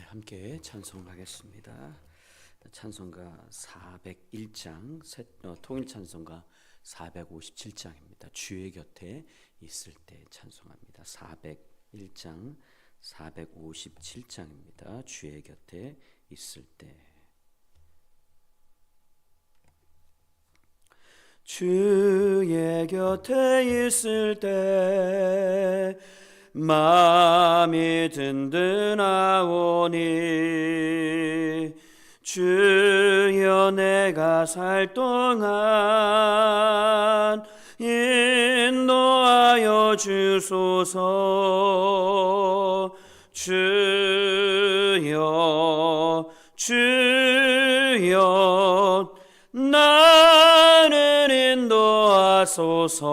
함께 찬송하겠습니다. 찬송가 401장, 통일 찬송가 457장입니다. 주의 곁에 있을 때 찬송합니다. 401장, 457장입니다. 주의 곁에 있을 때. 주의 곁에 있을 때 마음이 든든하오니 주여 내가 살 동안 인도하여 주소서. 주여 주여 나를 인도하소서.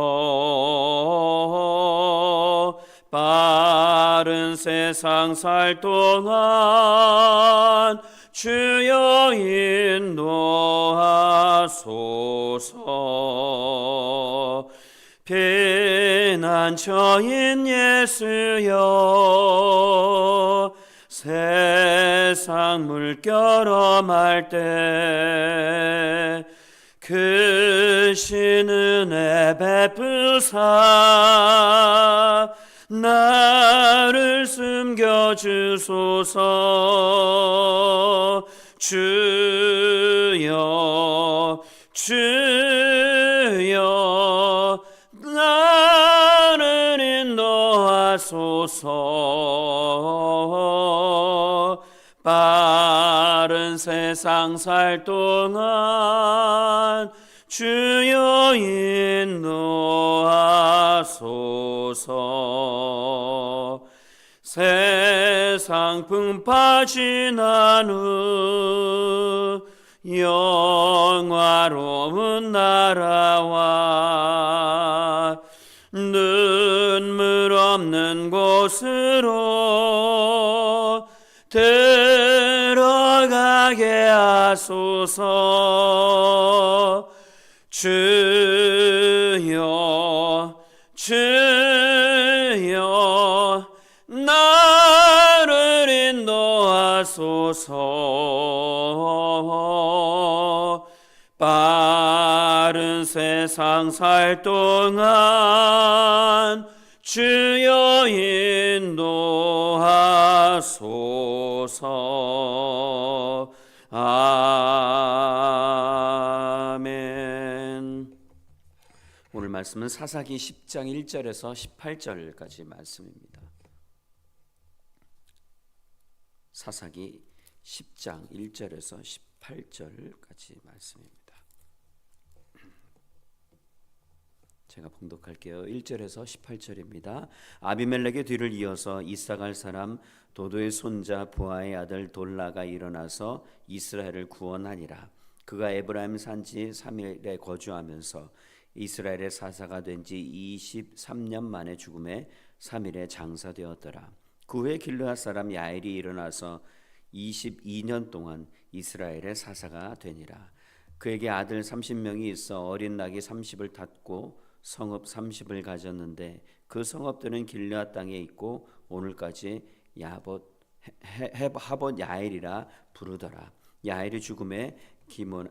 빠른 세상 살 동안 주여 인도하소서. 피난처인 예수여 세상 물결 험할 때 크신 은혜 베푸사 나를 숨겨주소서. 주여 주여 나를 인도하소서. 빠른 세상 살 동안 주여 인도하소서. 세상 풍파 지난 후 영화로운 나라와 눈물 없는 곳으로 들어가게 하소서. 주여 주여 나를 인도하소서. 빠른 세상 살 동안 주여 인도하소서. 아멘. 오늘 말씀은 사사기 10장 1절에서 18절까지 말씀입니다. 사사기 10장 1절에서 18절까지 말씀입니다. 제가 봉독할게요. 1절에서 18절입니다. 아비멜렉의 뒤를 이어서 이사갈 사람 도도의 손자 부하의 아들 돌라가 일어나서 이스라엘을 구원하니라. 그가 에브라임 산지 3일에 거주하면서 이스라엘의 사사가 된 지 23년 만에 죽음에 3일에 장사되었더라. 그 후에 길르앗 사람 야엘이 일어나서 22년 동안 이스라엘의 사사가 되니라. 그에게 아들 30명이 있어 어린 낙이 30을 탔고 성읍 30을 가졌는데 그 성읍들은 길르앗 땅에 있고 오늘까지 하봇 야엘이라 부르더라. 야엘이 죽음에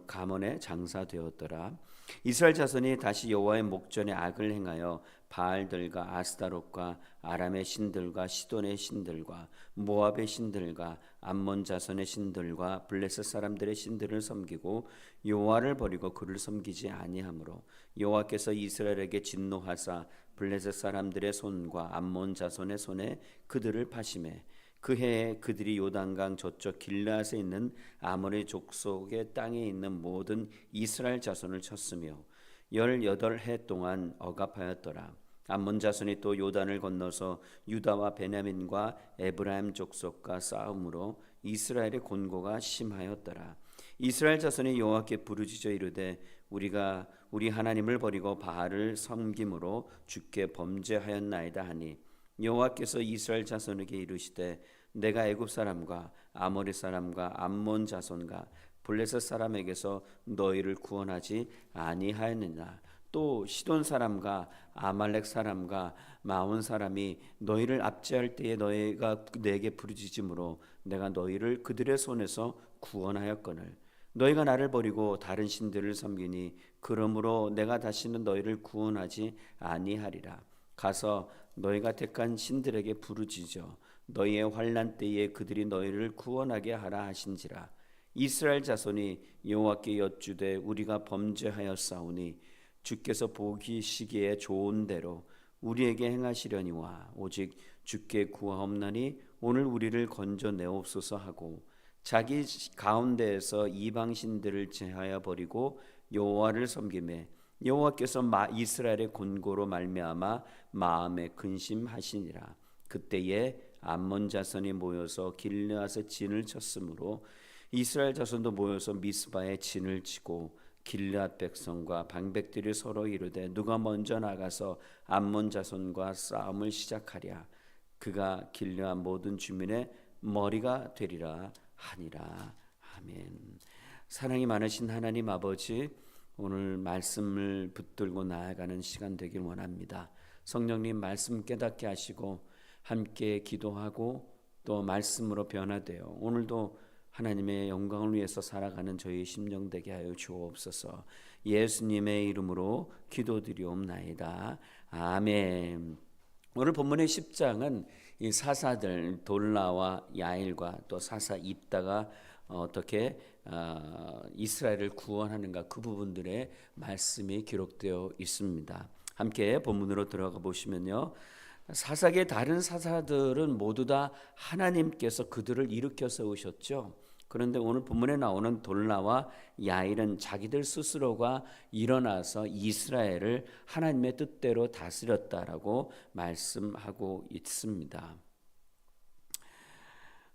가몬에 장사되었더라. 이스라엘 자손이 다시 여호와의 목전에 악을 행하여 바알들과 아스타롯과 아람의 신들과 시돈의 신들과 모압의 신들과 암몬 자손의 신들과 블레셋 사람들의 신들을 섬기고 여호와를 버리고 그를 섬기지 아니하므로 여호와께서 이스라엘에게 진노하사 블레셋 사람들의 손과 암몬 자손의 손에 그들을 파심해 그 해에 그들이 요단강 저쪽 길르앗에 있는 아모리 족속의 땅에 있는 모든 이스라엘 자손을 쳤으며 18해 동안 억압하였더라. 암몬 자손이 또 요단을 건너서 유다와 베냐민과 에브라임 족속과 싸움으로 이스라엘의 곤고가 심하였더라. 이스라엘 자손이 여호와께 부르짖어 이르되 우리가 우리 하나님을 버리고 바알을 섬김으로 주께 범죄하였나이다 하니 여호와께서 이스라엘 자손에게 이르시되 내가 애굽 사람과 아모리 사람과 암몬 자손과 블레셋 사람에게서 너희를 구원하지 아니하였느냐. 또 시돈 사람과 아말렉 사람과 마온 사람이 너희를 압제할 때에 너희가 내게 부르짖음으로 내가 너희를 그들의 손에서 구원하였거늘 너희가 나를 버리고 다른 신들을 섬기니 그러므로 내가 다시는 너희를 구원하지 아니하리라. 가서 너희가 택한 신들에게 부르짖어 너희의 환난 때에 그들이 너희를 구원하게 하라 하신지라. 이스라엘 자손이 여호와께 여쭈되 우리가 범죄하였사오니 주께서 보기시기에 좋은 대로 우리에게 행하시려니와 오직 주께 구하옵나니 오늘 우리를 건져내옵소서 하고 자기 가운데에서 이방 신들을 제하여 버리고 여호와를 섬기매 여호와께서 이스라엘의 곤고로 말미암아 마음에 근심하시니라. 그때에 암몬 자손이 모여서 길르앗에 진을 쳤으므로 이스라엘 자손도 모여서 미스바에 진을 치고 길르앗 백성과 방백들이 서로 이르되 누가 먼저 나가서 암몬 자손과 싸움을 시작하랴. 그가 길르앗 모든 주민의 머리가 되리라 하니라. 아멘. 사랑이 많으신 하나님 아버지, 오늘 말씀을 붙들고 나아가는 시간 되길 원합니다. 성령님 말씀 깨닫게 하시고 함께 기도하고 또 말씀으로 변화되어 오늘도 하나님의 영광을 위해서 살아가는 저희 심령 되게 하여 주옵소서. 예수님의 이름으로 기도드리옵나이다. 아멘. 오늘 본문의 10장은 이 사사들 돌라와 야일과 또 사사 입다가 어떻게 이스라엘을 구원하는가 그 부분들의 말씀이 기록되어 있습니다. 함께 본문으로 들어가 보시면요. 사사계의 다른 사사들은 모두 다 하나님께서 그들을 일으켜 세우셨죠. 그런데 오늘 본문에 나오는 돌라와 야일은 자기들 스스로가 일어나서 이스라엘을 하나님의 뜻대로 다스렸다라고 말씀하고 있습니다.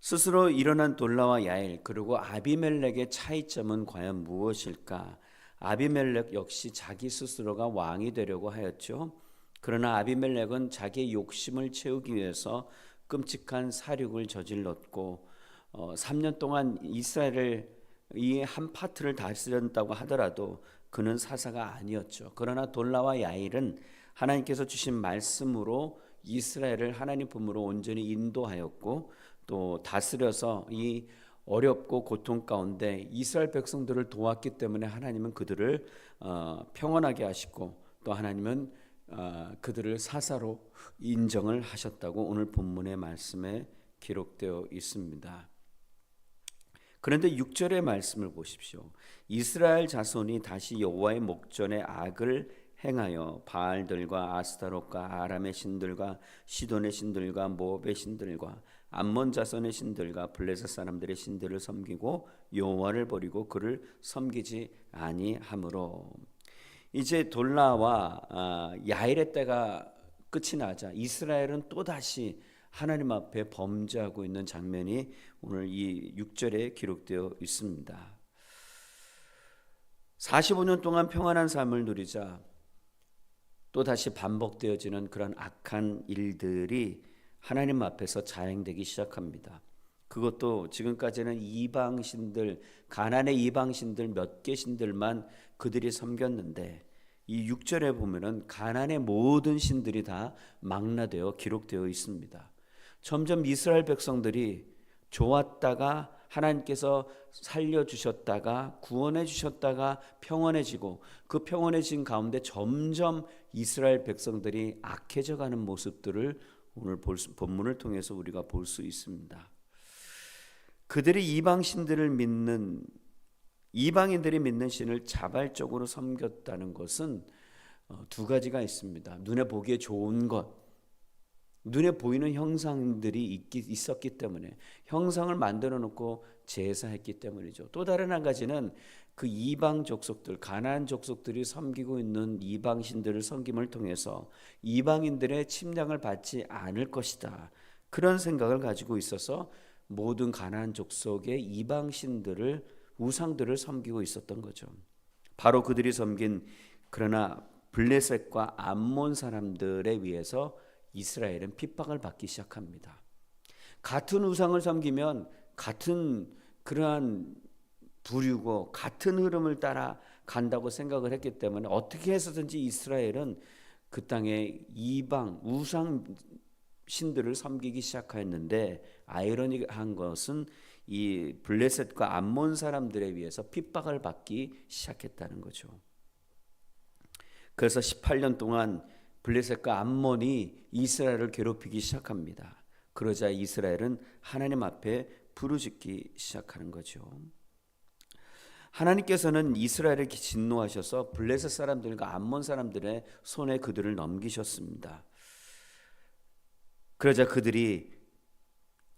스스로 일어난 돌라와 야일 그리고 아비멜렉의 차이점은 과연 무엇일까? 아비멜렉 역시 자기 스스로가 왕이 되려고 하였죠. 그러나 아비멜렉은 자기의 욕심을 채우기 위해서 끔찍한 사륙을 저질렀고 3년 동안 이스라엘을 이 한 파트를 다스렸다고 하더라도 그는 사사가 아니었죠. 그러나 돌라와 야일은 하나님께서 주신 말씀으로 이스라엘을 하나님 품으로 온전히 인도하였고 또 다스려서 이 어렵고 고통 가운데 이스라엘 백성들을 도왔기 때문에 하나님은 그들을 평안하게 하시고 또 하나님은 그들을 사사로 인정을 하셨다고 오늘 본문의 말씀에 기록되어 있습니다. 그런데 6절의 말씀을 보십시오. 이스라엘 자손이 다시 여호와의 목전에 악을 행하여 바알들과 아스타롯과 아람의 신들과 시돈의 신들과 모압의 신들과 암몬 자손의 신들과 블레셋 사람들의 신들을 섬기고 여호와를 버리고 그를 섬기지 아니하므로 이제 돌라와 야일의 때가 끝이 나자 이스라엘은 또다시 하나님 앞에 범죄하고 있는 장면이 오늘 이 6절에 기록되어 있습니다. 45년 동안 평안한 삶을 누리자 또다시 반복되어지는 그런 악한 일들이 하나님 앞에서 자행되기 시작합니다. 그것도 지금까지는 이방신들, 가나안의 이방신들 몇 개 신들만 그들이 섬겼는데 이 6절에 보면은 가나안의 모든 신들이 다 망라되어 기록되어 있습니다. 점점 이스라엘 백성들이 좋았다가 하나님께서 살려주셨다가 구원해 주셨다가 평안해지고 그 평안해진 가운데 점점 이스라엘 백성들이 악해져가는 모습들을 오늘 본문을 통해서 우리가 볼 수 있습니다. 그들이 이방신들을 믿는 이방인들이 믿는 신을 자발적으로 섬겼다는 것은 두 가지가 있습니다. 눈에 보기에 좋은 것, 눈에 보이는 형상들이 있었기 때문에 형상을 만들어 놓고 제사했기 때문이죠. 또 다른 한 가지는 그 이방 족속들, 가나안 족속들이 섬기고 있는 이방 신들을 섬김을 통해서 이방인들의 침략을 받지 않을 것이다. 그런 생각을 가지고 있어서 모든 가나안 족속의 이방 신들을 우상들을 섬기고 있었던 거죠. 바로 그들이 섬긴 그러나 블레셋과 암몬 사람들에 의해서 이스라엘은 핍박을 받기 시작합니다. 같은 우상을 섬기면 같은 그러한 부류고 같은 흐름을 따라 간다고 생각을 했기 때문에 어떻게 해서든지 이스라엘은 그 땅에 이방 우상 신들을 섬기기 시작하였는데, 아이러니한 것은 이 블레셋과 암몬 사람들에 의해서 핍박을 받기 시작했다는 거죠. 그래서 18년 동안 블레셋과 암몬이 이스라엘을 괴롭히기 시작합니다. 그러자 이스라엘은 하나님 앞에 부르짖기 시작하는 거죠. 하나님께서는 이스라엘을 진노하셔서 블레셋 사람들과 암몬 사람들의 손에 그들을 넘기셨습니다. 그러자 그들이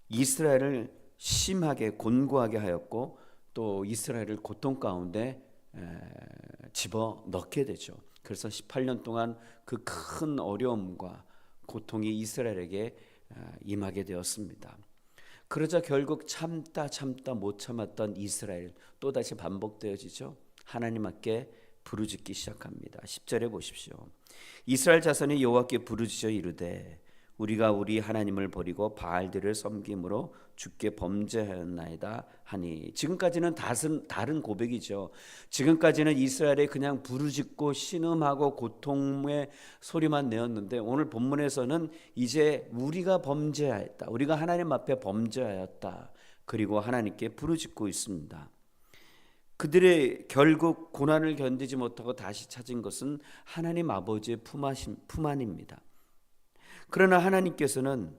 이스라엘을 심하게 곤고하게 하였고 또 이스라엘을 고통 가운데 집어넣게 되죠. 그래서 18년 동안 그 큰 어려움과 고통이 이스라엘에게 임하게 되었습니다. 그러자 결국 참다 못 참았던 이스라엘 또다시 반복되어지죠. 하나님 앞에 부르짖기 시작합니다. 10절에 보십시오. 이스라엘 자손이 여호와께 부르짖어 이르되 우리가 우리 하나님을 버리고 바알들을 섬김으로 주께 범죄하였나이다 하니. 지금까지는 다른 고백이죠. 지금까지는 이스라엘이 그냥 부르짖고 신음하고 고통의 소리만 내었는데, 오늘 본문에서는 이제 우리가 범죄하였다, 우리가 하나님 앞에 범죄하였다, 그리고 하나님께 부르짖고 있습니다. 그들의 결국 고난을 견디지 못하고 다시 찾은 것은 하나님 아버지의 품 안입니다. 그러나 하나님께서는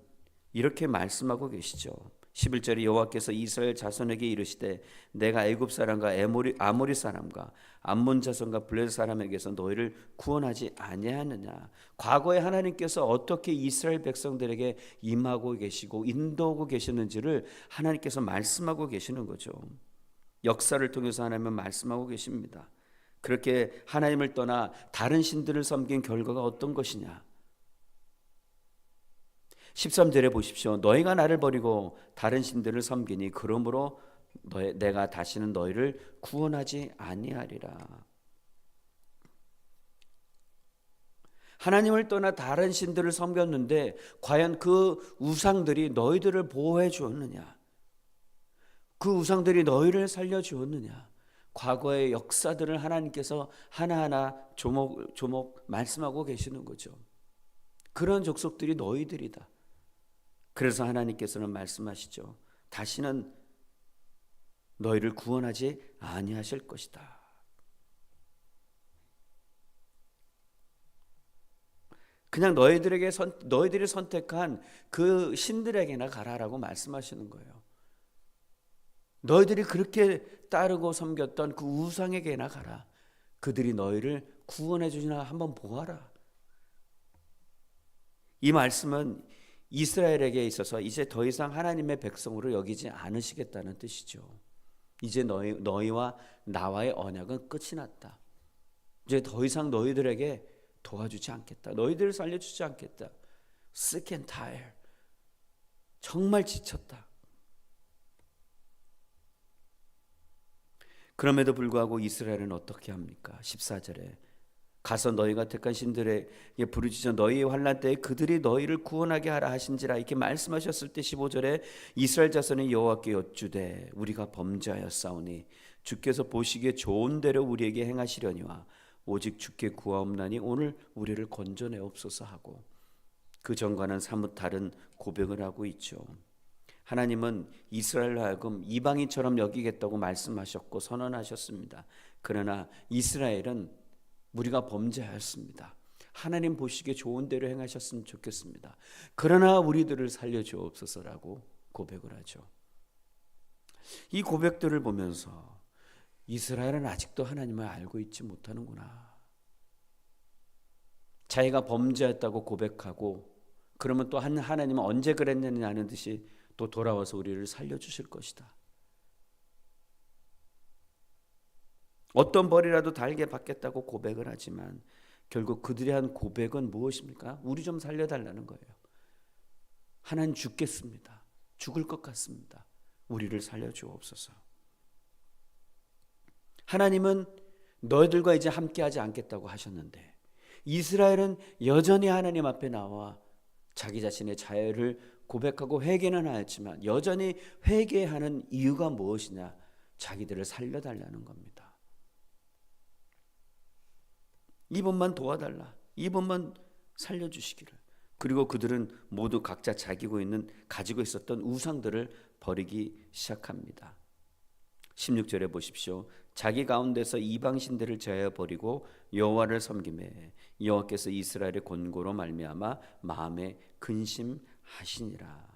이렇게 말씀하고 계시죠. 11절에 여호와께서 이스라엘 자손에게 이르시되 내가 애굽 사람과 아모리 사람과 암몬 자손과 블레셋 사람에게서 너희를 구원하지 아니하느냐. 과거에 하나님께서 어떻게 이스라엘 백성들에게 임하고 계시고 인도하고 계시는지를 하나님께서 말씀하고 계시는 거죠. 역사를 통해서 하나님은 말씀하고 계십니다. 그렇게 하나님을 떠나 다른 신들을 섬긴 결과가 어떤 것이냐. 13절에 보십시오. 너희가 나를 버리고 다른 신들을 섬기니 그러므로 내가 다시는 너희를 구원하지 아니하리라. 하나님을 떠나 다른 신들을 섬겼는데 과연 그 우상들이 너희들을 보호해 주었느냐? 그 우상들이 너희를 살려 주었느냐? 과거의 역사들을 하나님께서 하나하나 조목조목 말씀하고 계시는 거죠. 그런 족속들이 너희들이다. 그래서 하나님께서는 말씀하시죠. 다시는 너희를 구원하지 아니하실 것이다. 그냥 너희들이 선택한 그 신들에게나 가라라고 말씀하시는 거예요. 너희들이 그렇게 따르고 섬겼던 그 우상에게나 가라. 그들이 너희를 구원해 주시나 한번 보아라. 이 말씀은 이스라엘에게 있어서 이제 더 이상 하나님의 백성으로 여기지 않으시겠다는 뜻이죠. 이제 너희와 나와의 언약은 끝이 났다. 이제 더 이상 너희들에게 도와주지 않겠다. 너희들을 살려주지 않겠다. Sick and tired. 정말 지쳤다. 그럼에도 불구하고 이스라엘은 어떻게 합니까? 14절에 가서 너희가 택한 신들에게 부르짖어 너희의 환난 때에 그들이 너희를 구원하게 하라 하신지라 이렇게 말씀하셨을 때 15절에 이스라엘 자손이 여호와께 여쭈되 우리가 범죄하였사오니 주께서 보시기에 좋은 대로 우리에게 행하시려니와 오직 주께 구하옵나니 오늘 우리를 건져내옵소서 하고 그 전과는 사뭇 다른 고백을 하고 있죠. 하나님은 이스라엘로 하여금 이방인처럼 여기겠다고 말씀하셨고 선언하셨습니다. 그러나 이스라엘은 우리가 범죄하였습니다. 하나님 보시기에 좋은 대로 행하셨으면 좋겠습니다. 그러나 우리들을 살려주옵소서라고 고백을 하죠. 이 고백들을 보면서 이스라엘은 아직도 하나님을 알고 있지 못하는구나. 자기가 범죄했다고 고백하고 그러면 또 하나님은 언제 그랬느냐는 듯이 또 돌아와서 우리를 살려주실 것이다. 어떤 벌이라도 달게 받겠다고 고백을 하지만 결국 그들이 한 고백은 무엇입니까? 우리 좀 살려달라는 거예요. 하나님 죽겠습니다. 죽을 것 같습니다. 우리를 살려주옵소서. 하나님은 너희들과 이제 함께하지 않겠다고 하셨는데 이스라엘은 여전히 하나님 앞에 나와 자기 자신의 자유를 고백하고 회개는 하였지만 여전히 회개하는 이유가 무엇이냐? 자기들을 살려달라는 겁니다. 이번만 도와달라. 이번만 살려주시기를. 그리고 그들은 모두 각자 가지고 있었던 우상들을 버리기 시작합니다. 16절에 보십시오. 자기 가운데서 이방 신들을 제하여 버리고 여호와를 섬기매 여호와께서 이스라엘의 권고로 말미암아 마음에 근심하시니라.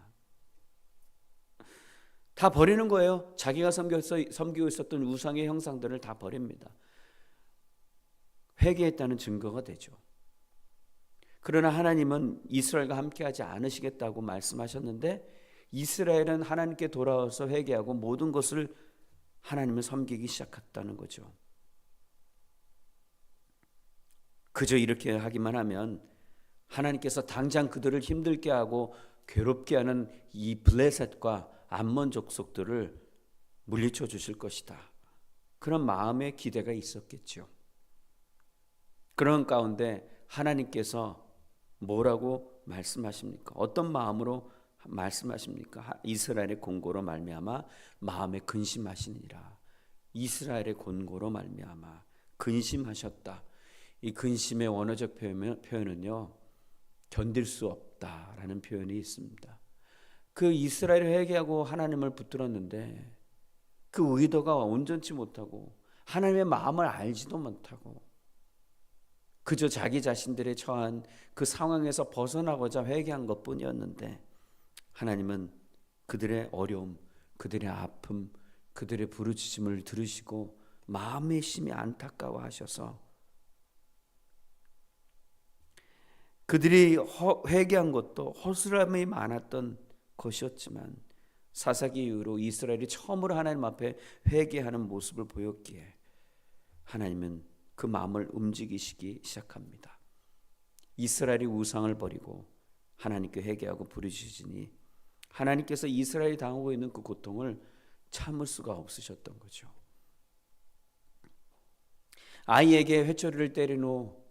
다 버리는 거예요. 자기가 섬기고 있었던 우상의 형상들을 다 버립니다. 회개했다는 증거가 되죠. 그러나 하나님은 이스라엘과 함께하지 않으시겠다고 말씀하셨는데 이스라엘은 하나님께 돌아와서 회개하고 모든 것을 하나님을 섬기기 시작했다는 거죠. 그저 이렇게 하기만 하면 하나님께서 당장 그들을 힘들게 하고 괴롭게 하는 이 블레셋과 암몬 족속들을 물리쳐 주실 것이다. 그런 마음의 기대가 있었겠죠. 그런 가운데 하나님께서 뭐라고 말씀하십니까? 어떤 마음으로 말씀하십니까? 이스라엘의 권고로 말미암아 마음에 근심하시니라. 이스라엘의 권고로 말미암아 근심하셨다. 이 근심의 원어적 표현은요, 견딜 수 없다라는 표현이 있습니다. 그 이스라엘이 회개하고 하나님을 붙들었는데 그 의도가 온전치 못하고 하나님의 마음을 알지도 못하고 그저 자기 자신들의 처한 그 상황에서 벗어나고자 회개한 것뿐이었는데 하나님은 그들의 어려움, 그들의 아픔, 그들의 부르짖음을 들으시고 마음의 심히 안타까워하셔서 그들이 회개한 것도 허술함이 많았던 것이었지만 사사기 이후로 이스라엘이 처음으로 하나님 앞에 회개하는 모습을 보였기에 하나님은 그 마음을 움직이시기 시작합니다. 이스라엘이 우상을 버리고 하나님께 회개하고 부르짖으니 하나님께서 이스라엘이 당하고 있는 그 고통을 참을 수가 없으셨던 거죠. 아이에게 회초리를 때린 후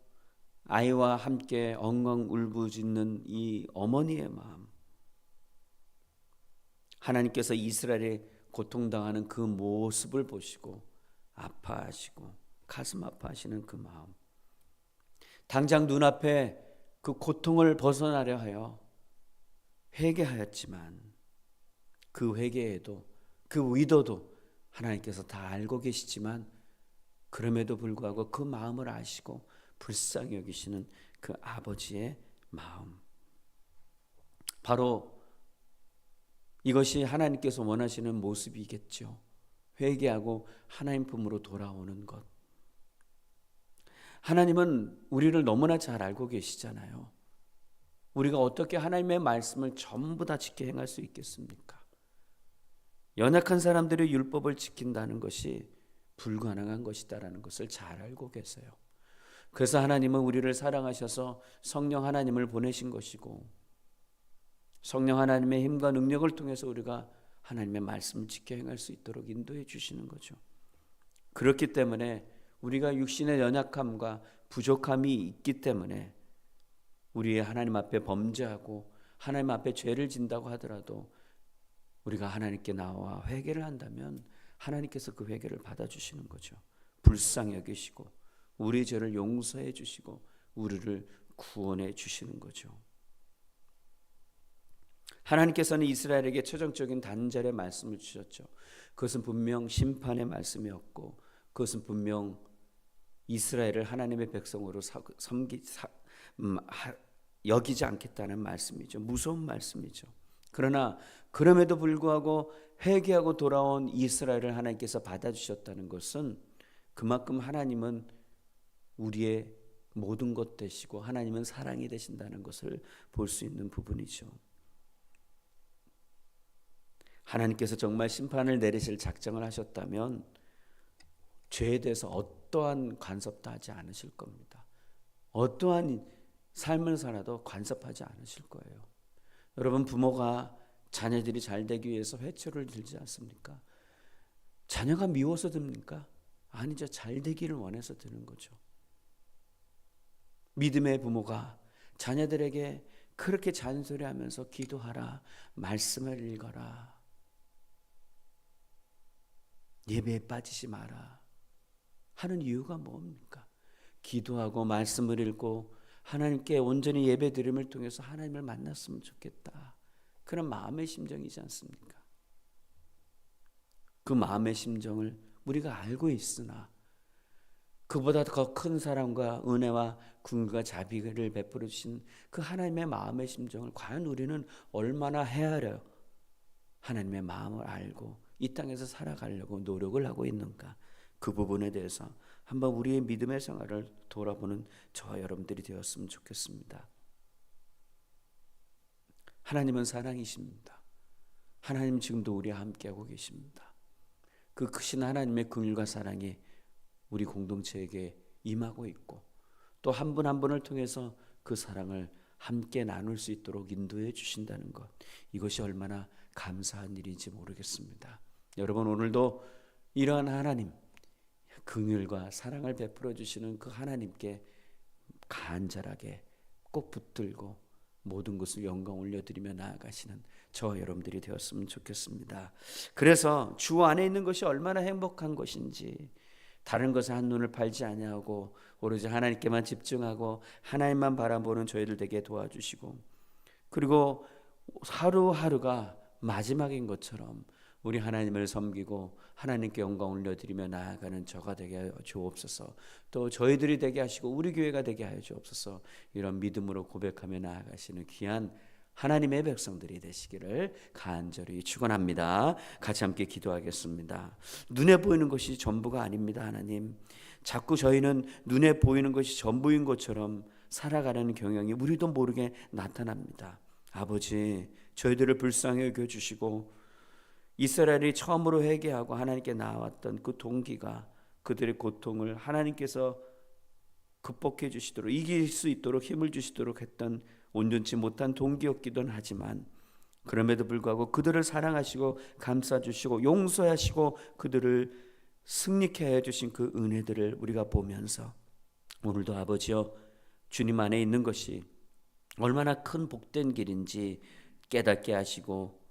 아이와 함께 엉엉 울부짖는 이 어머니의 마음, 하나님께서 이스라엘이 고통당하는 그 모습을 보시고 아파하시고 가슴 아파하시는 그 마음, 당장 눈앞에 그 고통을 벗어나려 하여 회개하였지만 그 회개에도 그 의도도 하나님께서 다 알고 계시지만 그럼에도 불구하고 그 마음을 아시고 불쌍히 여기시는 그 아버지의 마음, 바로 이것이 하나님께서 원하시는 모습이겠죠. 회개하고 하나님 품으로 돌아오는 것. 하나님은 우리를 너무나 잘 알고 계시잖아요. 우리가 어떻게 하나님의 말씀을 전부 다 지켜 행할 수 있겠습니까? 연약한 사람들의 율법을 지킨다는 것이 불가능한 것이다라는 것을 잘 알고 계세요. 그래서 하나님은 우리를 사랑하셔서 성령 하나님을 보내신 것이고 성령 하나님의 힘과 능력을 통해서 우리가 하나님의 말씀을 지켜 행할 수 있도록 인도해 주시는 거죠. 그렇기 때문에 우리가 육신의 연약함과 부족함이 있기 때문에 우리의 하나님 앞에 범죄하고 하나님 앞에 죄를 진다고 하더라도 우리가 하나님께 나와 회개를 한다면 하나님께서 그 회개를 받아주시는 거죠. 불쌍히 여기시고 우리의 죄를 용서해 주시고 우리를 구원해 주시는 거죠. 하나님께서는 이스라엘에게 최종적인 단절의 말씀을 주셨죠. 그것은 분명 심판의 말씀이었고 그것은 분명 이스라엘을 하나님의 백성으로 여기지 않겠다는 말씀이죠. 무서운 말씀이죠. 그러나 그럼에도 불구하고 회개하고 돌아온 이스라엘을 하나님께서 받아주셨다는 것은 그만큼 하나님은 우리의 모든 것 되시고 하나님은 사랑이 되신다는 것을 볼 수 있는 부분이죠. 하나님께서 정말 심판을 내리실 작정을 하셨다면 죄에 대해서 어떠한 간섭도 하지 않으실 겁니다. 어떠한 삶을 살아도 간섭하지 않으실 거예요. 여러분, 부모가 자녀들이 잘 되기 위해서 회초를 들지 않습니까? 자녀가 미워서 듭니까? 아니죠. 잘 되기를 원해서 드는 거죠. 믿음의 부모가 자녀들에게 그렇게 잔소리하면서 기도하라, 말씀을 읽어라, 예배에 빠지지 마라 하는 이유가 뭡니까? 기도하고 말씀을 읽고 하나님께 온전히 예배드림을 통해서 하나님을 만났으면 좋겠다. 그런 마음의 심정이지 않습니까? 그 마음의 심정을 우리가 알고 있으나 그보다 더 큰 사랑과 은혜와 긍휼과 자비를 베풀어 주신 그 하나님의 마음의 심정을 과연 우리는 얼마나 헤아려 하나님의 마음을 알고 이 땅에서 살아가려고 노력을 하고 있는가? 그 부분에 대해서 한번 우리의 믿음의 생활을 돌아보는 저와 여러분들이 되었으면 좋겠습니다. 하나님은 사랑이십니다. 하나님 지금도 우리와 함께하고 계십니다. 그 크신 하나님의 긍휼과 사랑이 우리 공동체에게 임하고 있고 또 한 분 한 분을 통해서 그 사랑을 함께 나눌 수 있도록 인도해 주신다는 것, 이것이 얼마나 감사한 일인지 모르겠습니다. 여러분, 오늘도 이러한 하나님 긍휼과 사랑을 베풀어 주시는 그 하나님께 간절하게 꼭 붙들고 모든 것을 영광 올려드리며 나아가시는 저와 여러분들이 되었으면 좋겠습니다. 그래서 주 안에 있는 것이 얼마나 행복한 것인지, 다른 것에 한눈을 팔지 아니하고 오로지 하나님께만 집중하고 하나님만 바라보는 저희들 되게 도와주시고, 그리고 하루하루가 마지막인 것처럼 우리 하나님을 섬기고 하나님께 영광 올려드리며 나아가는 저가 되게 하여 주옵소서. 또 저희들이 되게 하시고 우리 교회가 되게 하여 주옵소서. 이런 믿음으로 고백하며 나아가시는 귀한 하나님의 백성들이 되시기를 간절히 축원합니다. 같이 함께 기도하겠습니다. 눈에 보이는 것이 전부가 아닙니다. 하나님, 자꾸 저희는 눈에 보이는 것이 전부인 것처럼 살아가려는 경향이 우리도 모르게 나타납니다. 아버지, 저희들을 불쌍히 여겨주시고 이스라엘이 처음으로 회개하고 하나님께 나왔던 그 동기가, 그들의 고통을 하나님께서 극복해 주시도록, 이길 수 있도록 힘을 주시도록 했던 온전치 못한 동기였기도 하지만, 그럼에도 불구하고 그들을 사랑하시고 감싸주시고 용서하시고 그들을 승리케 하여 주신 그 은혜들을 우리가 보면서 오늘도 아버지여, 주님 안에 있는 것이 얼마나 큰 복된 길인지 깨닫게 하시고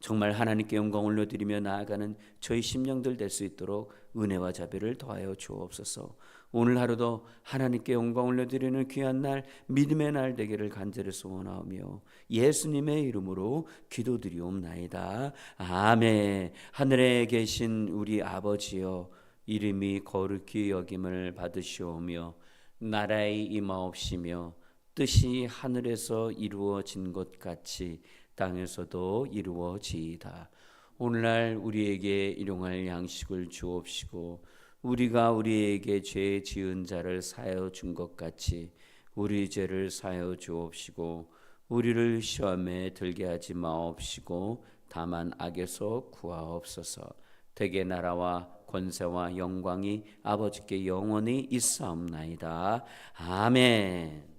정말 하나님께 영광 올려드리며 나아가는 저희 심령들 될 수 있도록 은혜와 자비를 더하여 주옵소서. 오늘 하루도 하나님께 영광 올려드리는 귀한 날, 믿음의 날 되기를 간절히 소원하오며 예수님의 이름으로 기도드리옵나이다. 아멘. 하늘에 계신 우리 아버지여, 이름이 거룩히 여김을 받으시오며 나라의 임하옵시며 뜻이 하늘에서 이루어진 것 같이 땅에서도 이루어지이다. 오늘날 우리에게 일용할 양식을 주옵시고 우리가 우리에게 죄 지은 자를 사하여 준 것 같이 우리 죄를 사하여 주옵시고 우리를 시험에 들게 하지 마옵시고 다만 악에서 구하옵소서. 대개 나라와 권세와 영광이 아버지께 영원히 있사옵나이다. 아멘.